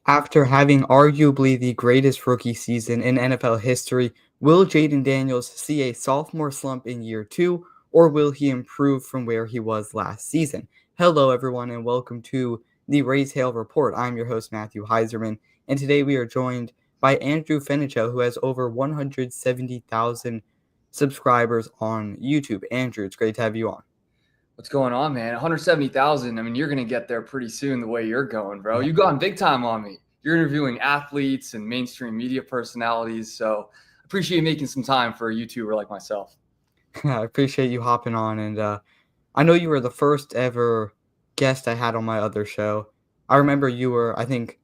After having arguably the greatest rookie season in NFL history, will Jayden Daniels see a sophomore slump in year two, or will he improve from where he was last season? Hello, everyone, and welcome to the Raise Hail Report. I'm your host, Matthew Heiserman, and today we are joined by Andrew Fenichel, who has over 170,000 subscribers on YouTube. Andrew, it's great to have you on. What's going on, man? 170,000. I mean, you're going to get there pretty soon the way you're going, bro. You've gone big time on me. You're interviewing athletes and mainstream media personalities. So I appreciate you making some time for a YouTuber like myself. I appreciate you hopping on. And I know you were the first ever guest I had on my other show. I remember you were, I think,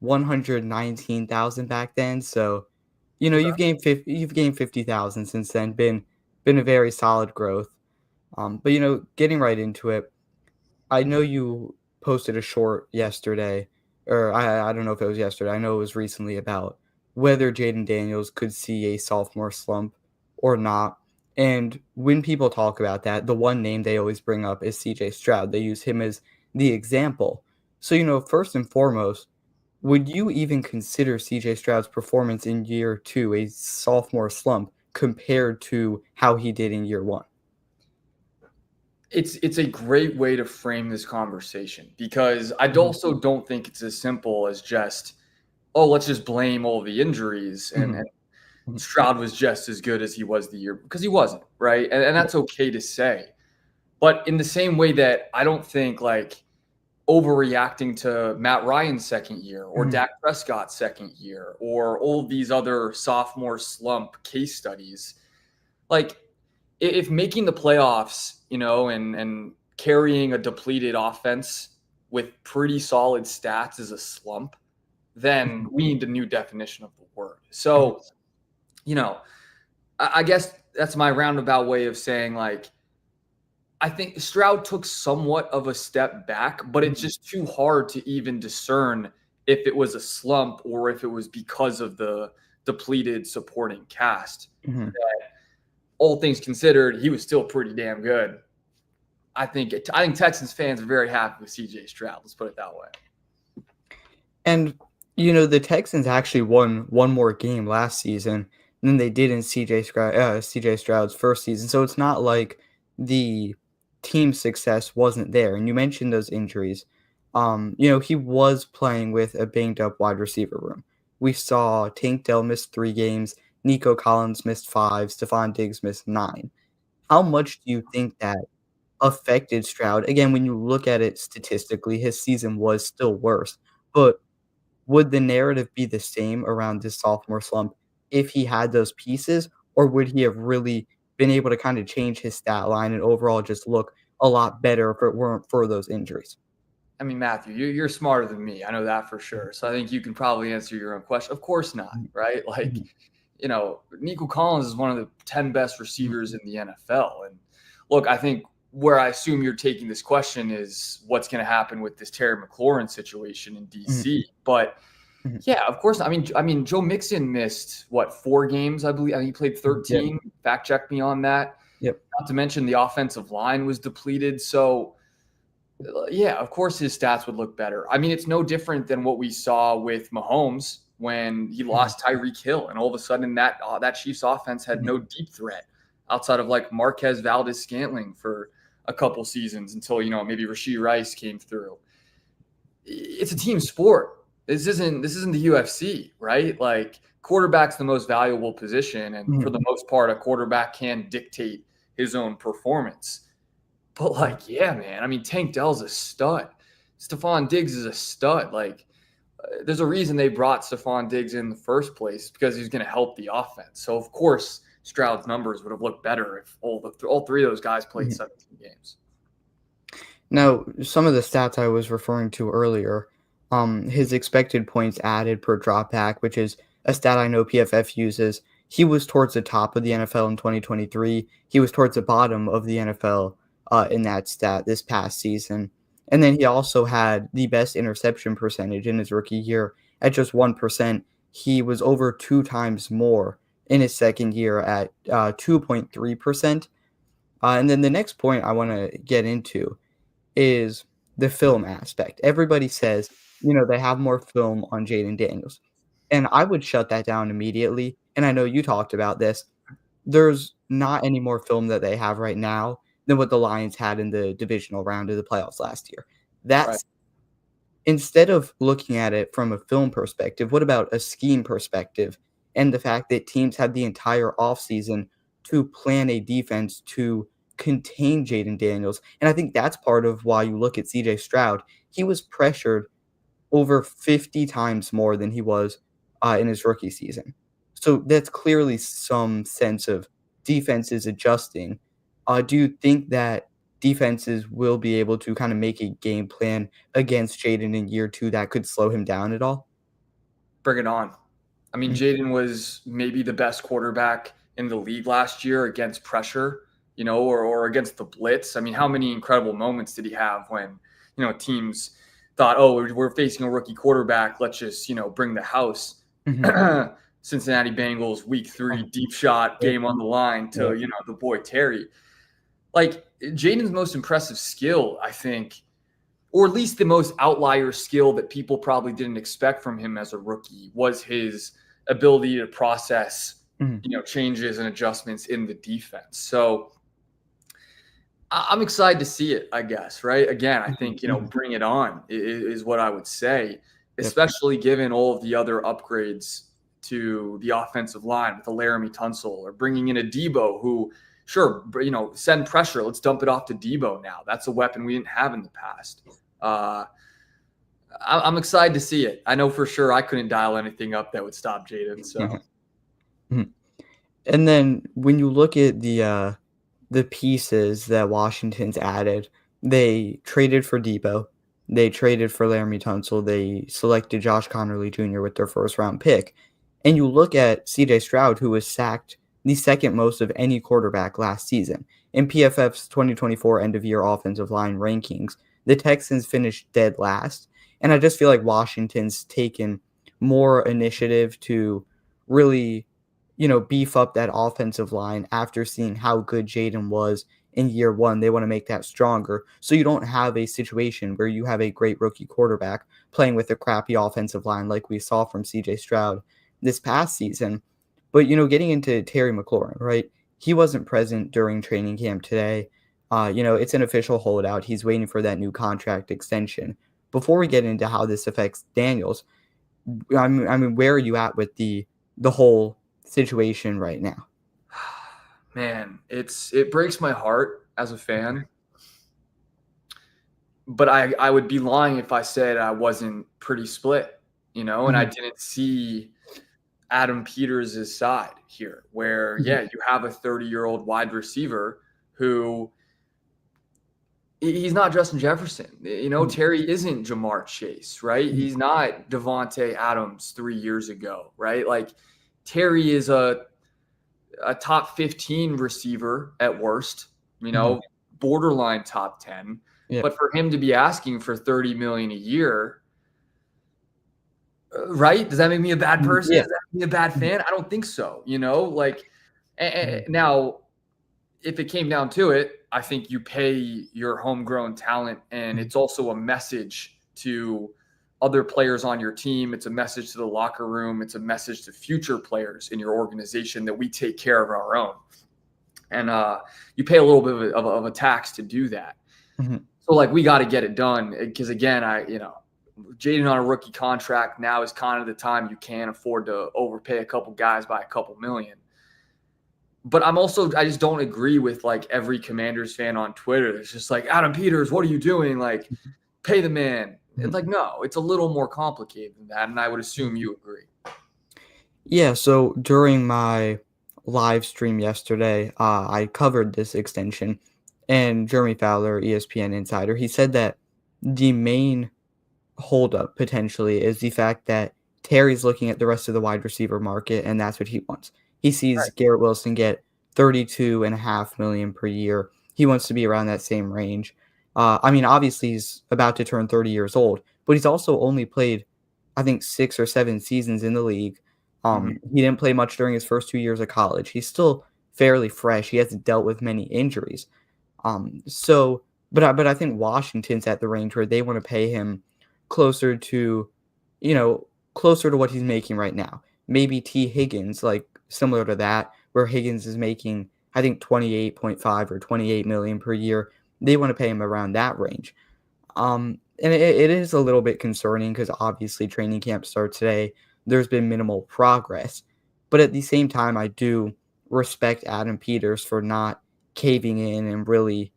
119,000 back then. So, you've gained 50,000 since then. Been a very solid growth. But getting right into it, I know you posted a short yesterday, or I don't know if it was yesterday. I know it was recently about whether Jayden Daniels could see a sophomore slump or not. And when people talk about that, the one name they always bring up is CJ Stroud. They use him as the example. So, first and foremost, would you even consider CJ Stroud's performance in year two a sophomore slump compared to how he did in year one? It's a great way to frame this conversation because I also don't think it's as simple as just, let's just blame all the injuries and Stroud was just as good as he was the year, because he wasn't, right? And that's okay to say. But in the same way that I don't think like overreacting to Matt Ryan's second year or Dak Prescott's second year or all these other sophomore slump case studies, like if making the playoffs, and carrying a depleted offense with pretty solid stats is a slump, then we need a new definition of the word. So, I guess that's my roundabout way of saying, like, I think Stroud took somewhat of a step back, but it's just too hard to even discern if it was a slump or if it was because of the depleted supporting cast. That, all things considered, he was still pretty damn good. I think Texans fans are very happy with CJ Stroud. Let's put it that way. And, the Texans actually won one more game last season than they did in CJ Stroud's first season. So it's not like the team success wasn't there. And you mentioned those injuries. He was playing with a banged up wide receiver room. We saw Tank Dell miss 3 games. Nico Collins missed 5. Stephon Diggs missed 9. How much do you think that affected Stroud? Again, when you look at it statistically, his season was still worse. But would the narrative be the same around this sophomore slump if he had those pieces? Or would he have really been able to kind of change his stat line and overall just look a lot better if it weren't for those injuries? I mean, Matthew, you're smarter than me. I know that for sure. So I think you can probably answer your own question. Of course not, right? Like, Nico Collins is one of the 10 best receivers in the NFL. And look, I think where I assume you're taking this question is what's going to happen with this Terry McLaurin situation in DC. But yeah, of course. I mean, Joe Mixon missed 4 games, I believe. I think he played 13. Yep. Fact check me on that. Yep. Not to mention the offensive line was depleted. So yeah, of course his stats would look better. I mean, it's no different than what we saw with Mahomes when he lost Tyreek Hill, and all of a sudden that Chiefs offense had no deep threat outside of like Marquez Valdes-Scantling for a couple seasons until, maybe Rashee Rice came through. It's a team sport. This isn't the UFC, right? Like, quarterback's the most valuable position, and for the most part, a quarterback can dictate his own performance. But like, yeah, man, I mean, Tank Dell's a stud. Stephon Diggs is a stud. Like, there's a reason they brought Stephon Diggs in the first place, because he's going to help the offense. So of course Stroud's numbers would have looked better if all 3 of those guys played 17 games. Now, some of the stats I was referring to earlier, his expected points added per dropback, which is a stat I know PFF uses. He was towards the top of the NFL in 2023. He was towards the bottom of the NFL in that stat this past season. And then he also had the best interception percentage in his rookie year at just 1%. He was over 2 times more in his second year at 2.3%. And then the next point I want to get into is the film aspect. Everybody says they have more film on Jayden Daniels. And I would shut that down immediately, and I know you talked about this. There's not any more film that they have right now than what the Lions had in the divisional round of the playoffs last year. Right. That's instead of looking at it from a film perspective, what about a scheme perspective and the fact that teams had the entire offseason to plan a defense to contain Jayden Daniels? And I think that's part of why you look at CJ Stroud. He was pressured over 50 times more than he was, in his rookie season. So that's clearly some sense of defenses adjusting. Do you think that defenses will be able to kinda make a game plan against Jaden in year 2 that could slow him down at all? Bring it on. I mean, Mhm, Jayden was maybe the best quarterback in the league last year against pressure, or against the blitz. I mean, how many incredible moments did he have when, teams thought, oh, we're facing a rookie quarterback. Let's just, bring the house. mhm. Cincinnati Bengals week Oh, 3, deep shot, yep, game on the line yep. to, the boy Terry. Like Jaden's most impressive skill, I think, or at least the most outlier skill that people probably didn't expect from him as a rookie was his ability to process, Mhm, changes and adjustments in the defense. So I'm excited to see it, I guess, right? Again, I mhm, think, mhm. bring it on is what I would say, Yep. especially given all of the other upgrades to the offensive line with a Laramie Tunsil or bringing in a Debo who, sure, send pressure. Let's dump it off to Debo now. That's a weapon we didn't have in the past. Uh, I'm excited to see it. I know for sure I couldn't dial anything up that would stop Jayden. Mhm, So mhm. And then when you look at the pieces that Washington's added, they traded for Debo, they traded for Laramie Tunsil, they selected Josh Connerly Jr. with their first round pick. And you look at CJ Stroud, who was sacked the second most of any quarterback last season. In PFF's 2024 end of year offensive line rankings, the Texans finished dead last. And I just feel like Washington's taken more initiative to really beef up that offensive line after seeing how good Jayden was in year 1. They wanna make that stronger, so you don't have a situation where you have a great rookie quarterback playing with a crappy offensive line like we saw from CJ Stroud this past season. But, getting into Terry McLaurin, right? He wasn't present during training camp today. It's an official holdout. He's waiting for that new contract extension. Before we get into how this affects Daniels, I mean, where are you at with the whole situation right now? man, it breaks my heart as a fan, but I would be lying if I said I wasn't pretty split, and I Mhm, didn't see Adam Peters' side here, where mhm, yeah, you have a 30-year-old wide receiver who he's not Justin Jefferson. mhm, Terry isn't Jamar Chase, right? mhm, He's not Devontae Adams 3 years ago, right? Like Terry is a top 15 receiver at worst, mhm. borderline top 10. Yep. But for him to be asking for 30 million a year, right? Does that make me a bad Mhm, person? yeah. Does that make me a bad Mhm, fan? I don't think so. Like mhm, now, if it came down to it, I think you pay your homegrown talent, and mhm, it's also a message to other players on your team. It's a message to the locker room. It's a message to future players in your organization that we take care of our own. And you pay a little bit of a tax to do that. mhm, So like we got to get it done because again, Jayden on a rookie contract now is kind of the time you can afford to overpay a couple guys by a couple million. But I just don't agree with like every Commanders fan on Twitter. It's just like Adam Peters, what are you doing? Like, pay the man. It's mhm, like no, it's a little more complicated than that, and I would assume mhm. you agree. Yeah, so during my live stream yesterday, I covered this extension, and Jeremy Fowler, ESPN insider, he said that the main holdup potentially is the fact that Terry's looking at the rest of the wide receiver market, and that's what he wants. He sees Right. Garrett Wilson get 32.5 million per year. He wants to be around that same range. I mean, obviously he's about to turn 30 years old, but he's also only played, I think, 6 or 7 seasons in the league. Mhm. He didn't play much during his first 2 years of college. He's still fairly fresh. He hasn't dealt with many injuries. So, but I think Washington's at the range where they want to pay him closer to, you know, closer to what he's making right now. Maybe T. Higgins, like similar to that, where Higgins is making, I think, 28.5 or 28 million per year. They want to pay him around that range. And it is a little bit concerning because obviously training camp starts today. There's been minimal progress. But at the same time, I do respect Adam Peters for not caving in and really,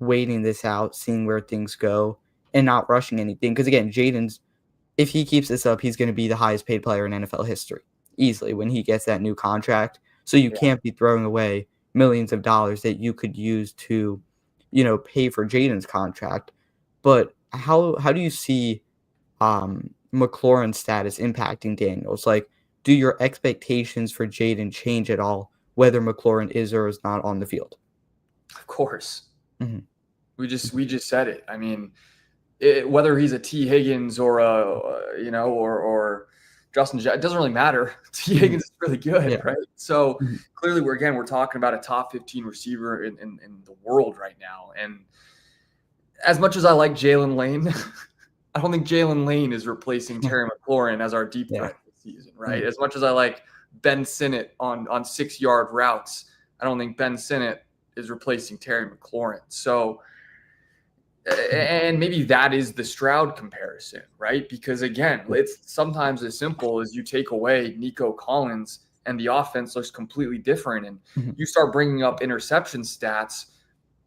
waiting this out, seeing where things go, and not rushing anything. Because again, Jayden's, if he keeps this up, he's going to be the highest paid player in NFL history easily when he gets that new contract. So you Yeah. can't be throwing away millions of dollars that you could use to, pay for Jayden's contract. But how do you see McLaurin's status impacting Daniels? Like, do your expectations for Jayden change at all, whether McLaurin is or is not on the field? Of course. Mhm. We just said it. I mean, whether he's a T. Higgins or or Justin, it doesn't really matter. T. Mhm. Higgins is really good, Yeah. right? So Mhm. clearly, we're talking about a top 15 receiver in the world right now. And as much as I like Jalen Lane, I don't think Jalen Lane is replacing Terry McLaurin as our deep Yeah. threat this season, right? Mhm. As much as I like Ben Sinnott on 6-yard routes, I don't think Ben Sinnott is replacing Terry McLaurin. So, Mhm. and maybe that is the Stroud comparison, right? Because again, it's sometimes as simple as you take away Nico Collins and the offense looks completely different. And Mhm. you start bringing up interception stats.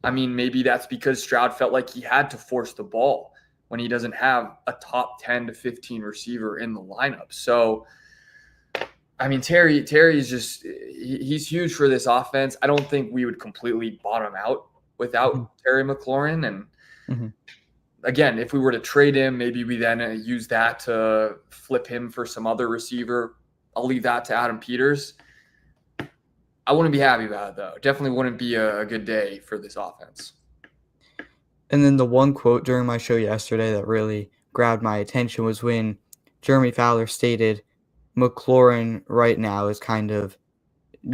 I mean, maybe that's because Stroud felt like he had to force the ball when he doesn't have a top 10 to 15 receiver in the lineup. So, I mean, Terry is just he's huge for this offense. I don't think we would completely bottom out Mhm. without Terry McLaurin. And Mhm. again, if we were to trade him, maybe we then use that to flip him for some other receiver. I'll leave that to Adam Peters. I wouldn't be happy about it, though. Definitely wouldn't be a good day for this offense. And then the one quote during my show yesterday that really grabbed my attention was when Jeremy Fowler stated McLaurin right now is kind of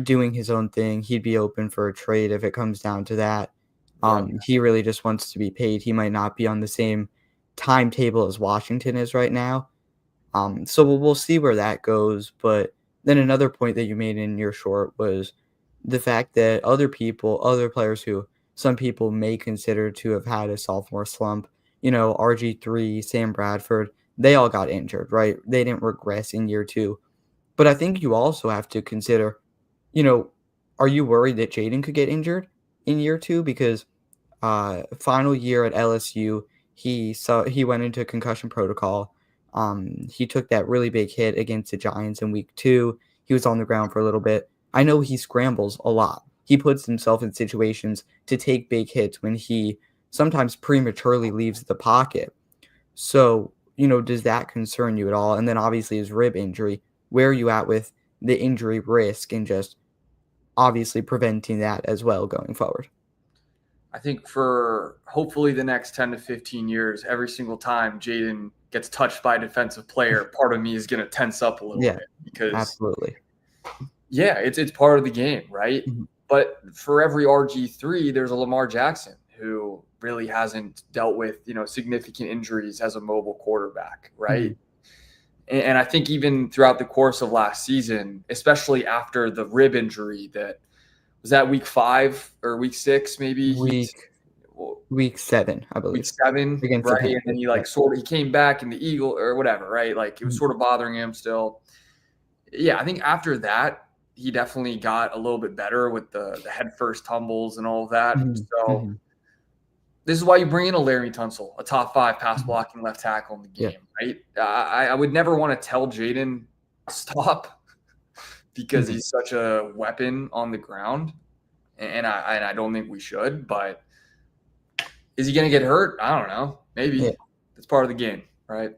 doing his own thing. He'd be open for a trade if it comes down to that. Yeah. He really just wants to be paid. He might not be on the same timetable as Washington is right now. So we'll see where that goes. But then another point that you made in your short was the fact that other players who some people may consider to have had a sophomore slump, RG3, Sam Bradford, they all got injured, right? They didn't regress in year two. But I think you also have to consider, you know, are you worried that Jayden could get injured in year two? Because final year at LSU, he went into concussion protocol. He took that really big hit against the Giants in week two. He was on the ground for a little bit. I know he scrambles a lot. He puts himself in situations to take big hits when he sometimes prematurely leaves the pocket. So, does that concern you at all? And then obviously his rib injury. Where are you at with the injury risk and just obviously preventing that as well going forward? I think for hopefully the next 10 to 15 years, every single time Jayden gets touched by a defensive player, part of me is going to tense up a little Yeah, bit because, absolutely. yeah, it's part of the game, right? Mhm. But for every RG3, there's a Lamar Jackson who really hasn't dealt with, significant injuries as a mobile quarterback, right? Mhm. And I think even throughout the course of last season, especially after the rib injury that was that week 5 or week 6, maybe Week week 7, I week believe, 7, against the right? And then Panthers, he yeah. he came back in the Eagle or whatever, right? Like it was Mhm. sort of bothering him still. Yeah, I think after that, he definitely got a little bit better with the head first tumbles and all of that. Mhm. So Mhm. this is why you bring in a Larry Tunsil, a top 5 pass Mhm. blocking left tackle in the Yeah. game, right? I would never want to tell Jayden stop because Mhm. he's such a weapon on the ground, and I don't think we should. But is he going to get hurt? I don't know. Yeah. Maybe it's part of the game, right?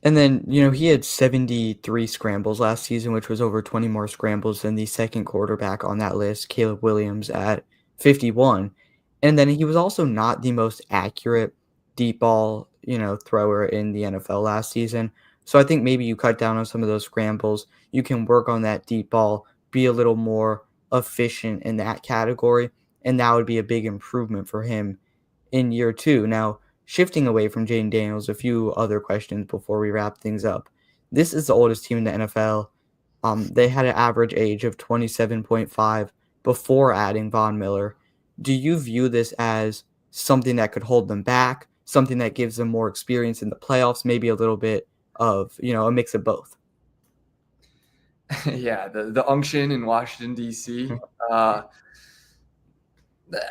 And then, he had 73 scrambles last season, which was over 20 more scrambles than the second quarterback on that list, Caleb Williams, at 51. And then he was also not the most accurate deep ball, thrower in the NFL last season. So I think maybe you cut down on some of those scrambles. You can work on that deep ball, be a little more efficient in that category, and that would be a big improvement for him in year two. Now, shifting away from Jayden Daniels, a few other questions before we wrap things up. This is the oldest team in the NFL. They had an average age of 27.5 before adding Von Miller. Do you view this as something that could hold them back, something that gives them more experience in the playoffs, maybe a little bit of, a mix of both? Yeah, the unction in Washington, D.C.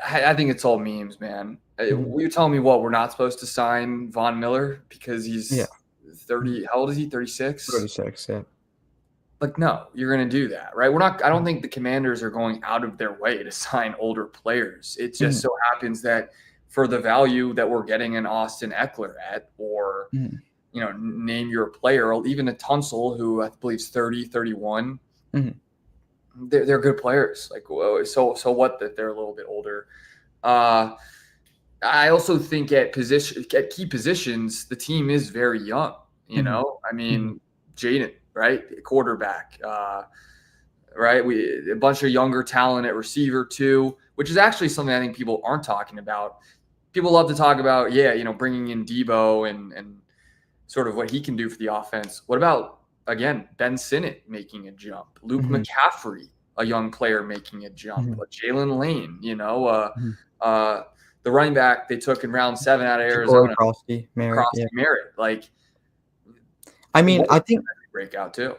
I think it's all memes, man. Mhm. You're telling me what, we're not supposed to sign Von Miller because Yeah. he's 30? How old is he? 36? 36, yeah. Like, no, you're going to do that, right? I don't think the Commanders are going out of their way to sign older players. It just Mhm, so happens that for the value that we're getting an Austin Eckler at, or, mhm, name your player, or even a Tunsil, who I believe is 30, 31, mhm, they're good players. Like, so what that they're a little bit older. Uh, I also think at key positions, the team is very young. mhm, I mhm, mean, Jayden, right, quarterback, right. A bunch of younger talent at receiver too, which is actually something I think people aren't talking about. People love to talk about, bringing in Debo and sort of what he can do for the offense. What about, again, Ben Sinnott making a jump, Luke mhm, McCaffrey, a young player making a jump, mhm, Jalen Lane, mhm. the running back they took in round 7 out of Ja'Cory Arizona, Crosby, Merritt, yeah. Crosby Merritt. Like, I mean, what I a think breakout too.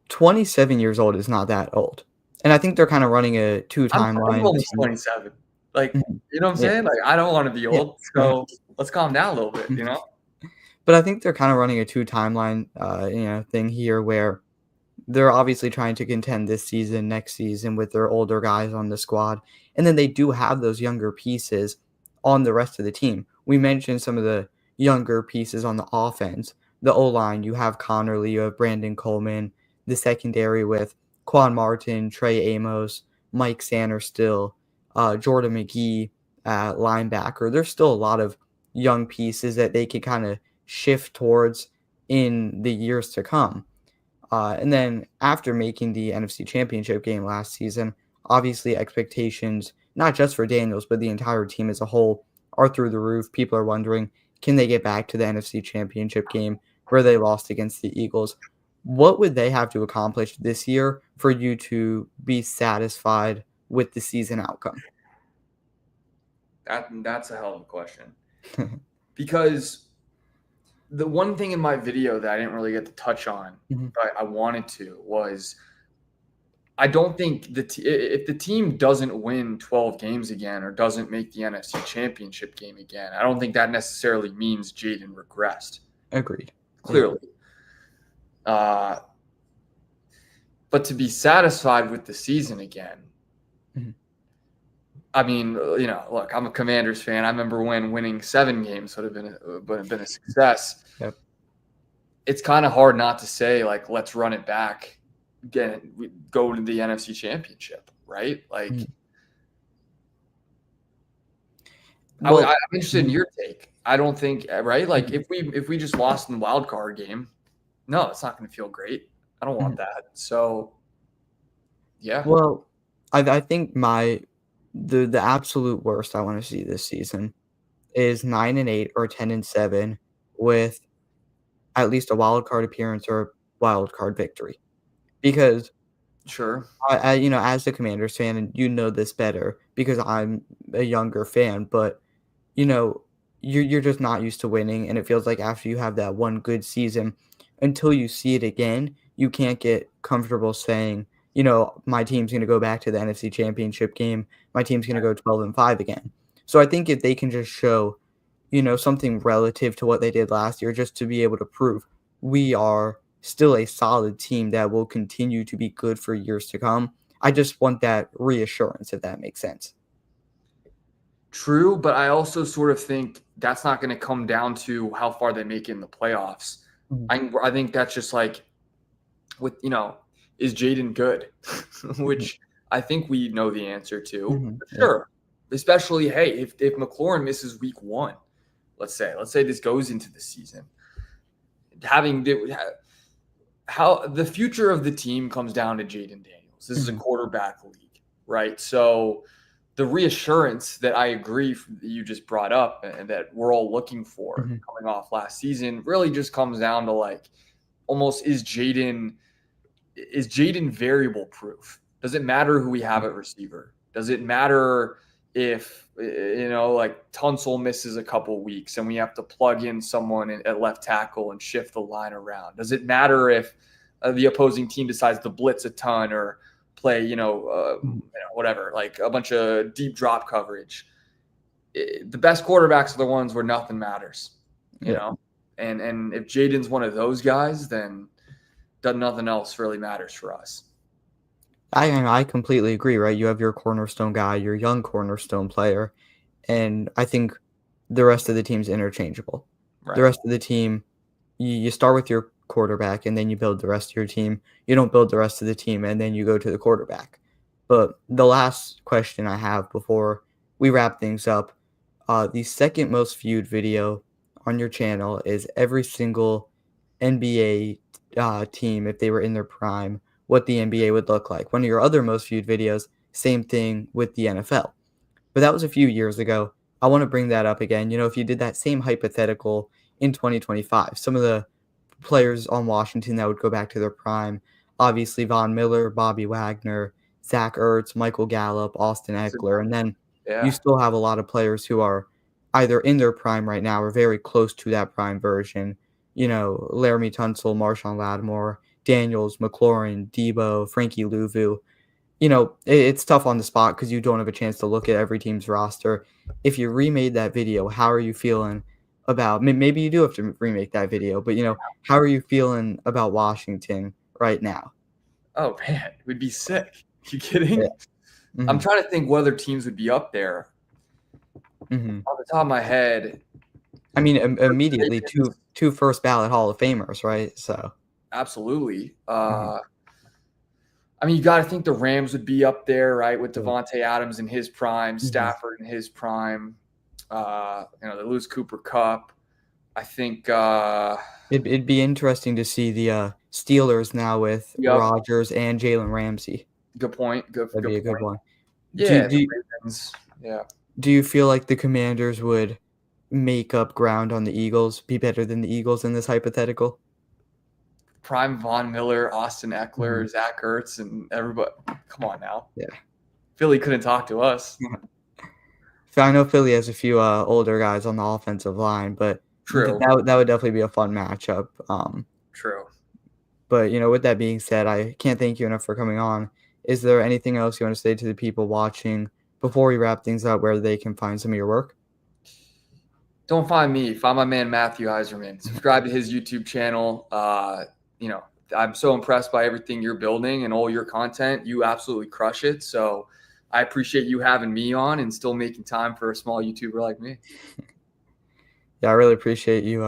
27 years old is not that old, and I think they're kinda running a I'm two-timeline almost team. 27. Like, Mhm. you know what I'm Yeah, saying? Like, I don't want to be yeah. old, so let's calm down a little bit, you know? But I think they're kinda running a two-timeline, thing here where they're obviously trying to contend this season, next season with their older guys on the squad, and then they do have those younger pieces on the rest of the team. We mentioned some of the younger pieces on the offense. The O-line, you have Connerly, you have Brandon Coleman, the secondary with Quan Martin, Trey Amos, Mike Sanderstill, Jordan McGee at linebacker. There's still a lot of young pieces that they could kinda shift towards in the years to come. And then after making the NFC Championship game last season, obviously expectations, not just for Daniels, but the entire team as a whole, are through the roof. People are wondering, can they get back to the NFC Championship game where they lost against the Eagles? What would they have to accomplish this year for you to be satisfied with the season outcome? That's a hell of a question. Because the one thing in my video that I didn't really get to touch on, Mhm, but I wanted to, was I don't think if the team doesn't win 12 games again or doesn't make the NFC Championship game again, I don't think that necessarily means Jayden regressed. agreed. Yeah. Clearly, uh, but to be satisfied with the season again, Mhm, I mean, look, I'm a Commanders fan. I remember when winning 7 games would have been a success. yep. It's kind of hard not to say, like, let's run it back, we go to the NFC Championship, right? Like, Mhm. Well, I'm interested in mhm, your take. I don't think, right? Like, mhm, if we just lost in the wild card game, no, it's not going to feel great. I don't want mhm. that. So, yeah, Well, I think the absolute worst I wanna see this season is 9-8 or 10-7 with at least a wild card appearance or a wild card victory. Because sure. as a Commanders fan, and you know this better because I'm a younger fan, but, you know, you're just not used to winning, and it feels like after you have that one good season, until you see it again, you can't get comfortable saying, "My team's gonna go back to the NFC Championship game. My team's gonna go 12-5 again." So I think if they can just show, something relative to what they did last year just to be able to prove we are still a solid team that will continue to be good for years to come. I just want that reassurance, if that makes sense. True, but I also sort of think that's not going to come down to how far they make it in the playoffs. Mhm, I think that's just like, with, is Jayden good? mhm, Which I think we know the answer to, mhm, for yeah, sure. Especially, hey, if McLaurin misses week 1, let's say this goes into the season, having how the future of the team comes down to Jayden Daniels. This is a mhm, quarterback league, right? So the reassurance that I agree that you just brought up and that we're all looking for Mhm. coming off last season really just comes down to like almost is Jayden variable proof? Does it matter who we have at receiver? Does it matter if like Tunsil misses a couple weeks and we have to plug in someone at left tackle and shift the line around? Does it matter if the opposing team decides to blitz a ton or play, Mhm. whatever, like a bunch of deep drop coverage? The best quarterbacks are the ones where nothing matters, you Yeah. know. And if Jayden's one of those guys, then nothing else really matters for us. I completely agree, right? You have your cornerstone guy, your young cornerstone player, and I think the rest of the team's interchangeable. The Right. rest of the team, you start with your quarterback and then you build the rest of your team. You don't build the rest of the team and then you go to the quarterback. But the last question I have before we wrap things up, the second most viewed video on your channel is every single NBA team, if they were in their prime, what the NBA would look like. One of your other most viewed videos, same thing with the NFL. But that was a few years ago. I want to bring that up again. If you did that same hypothetical in 2025, some of the players on Washington that would go back to their prime, obviously Von Miller, Bobby Wagner, Zach Ertz, Michael Gallup, Austin Eckler, and then you Yeah. still have a lot of players who are either in their prime right now or very close to that prime version. Laramie Tunsil, Marshawn Lattimore, Daniels, McLaurin, Debo, Frankie Louvu. It's tough on the spot because you don't have a chance to look at every team's roster. If you remade that video, how are you feeling about maybe you do have to remake that video, but, how are you feeling about Washington right now? Oh man, we'd be sick. You Yeah. kidding? I'm Mhm. trying to think what other teams would be up there. Mhm. Off the top of my head, I mean, the immediately Ravens, two first ballot Hall of Famers, right? So absolutely. mhm. I mean, you got to think the Rams would be up there, right, with Yeah. Devontae Adams in his prime, Mhm. Stafford in his prime. The Lewis Cooper Cup. I think. It'd be interesting to see the, Steelers now with Yep. Rodgers and Jalen Ramsey. Good point. That'd Good be a good point. one. Do Yeah, the do Ravens. Yeah. do you feel like the Commanders would make up ground on the Eagles, be better than the Eagles in this hypothetical? Prime Von Miller, Austin Mhm. Eckler, Zach Ertz, and everybody. Come on now. Yeah. Philly couldn't talk to us. So I know Philly has a few, older guys on the offensive line, but True. that would definitely be a fun matchup, True. but, with that being said, I can't thank you enough for coming on. Is there anything else you wanna say to the people watching before we wrap things up where they can find some of your work? Don't find me. Find my man Matthew Heiserman. Subscribe to his YouTube channel. I'm so impressed by everything you're building and all your content. You absolutely crush it. So I appreciate you having me on and still making time for a small YouTuber like me. Yeah, I really appreciate you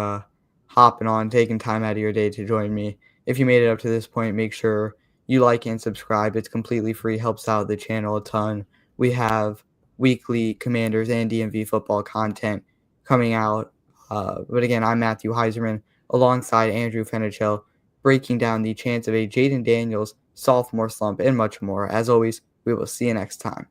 hopping on, taking time out of your day to join me. If you made it up to this point, make sure you like and subscribe. It's completely free, helps out the channel a ton. We have weekly Commanders and DMV football content coming out. But again, I'm Matthew Heiserman alongside Andrew Fenichel, breaking down the chance of a Jayden Daniels sophomore slump and much more. As always, we will see you next time.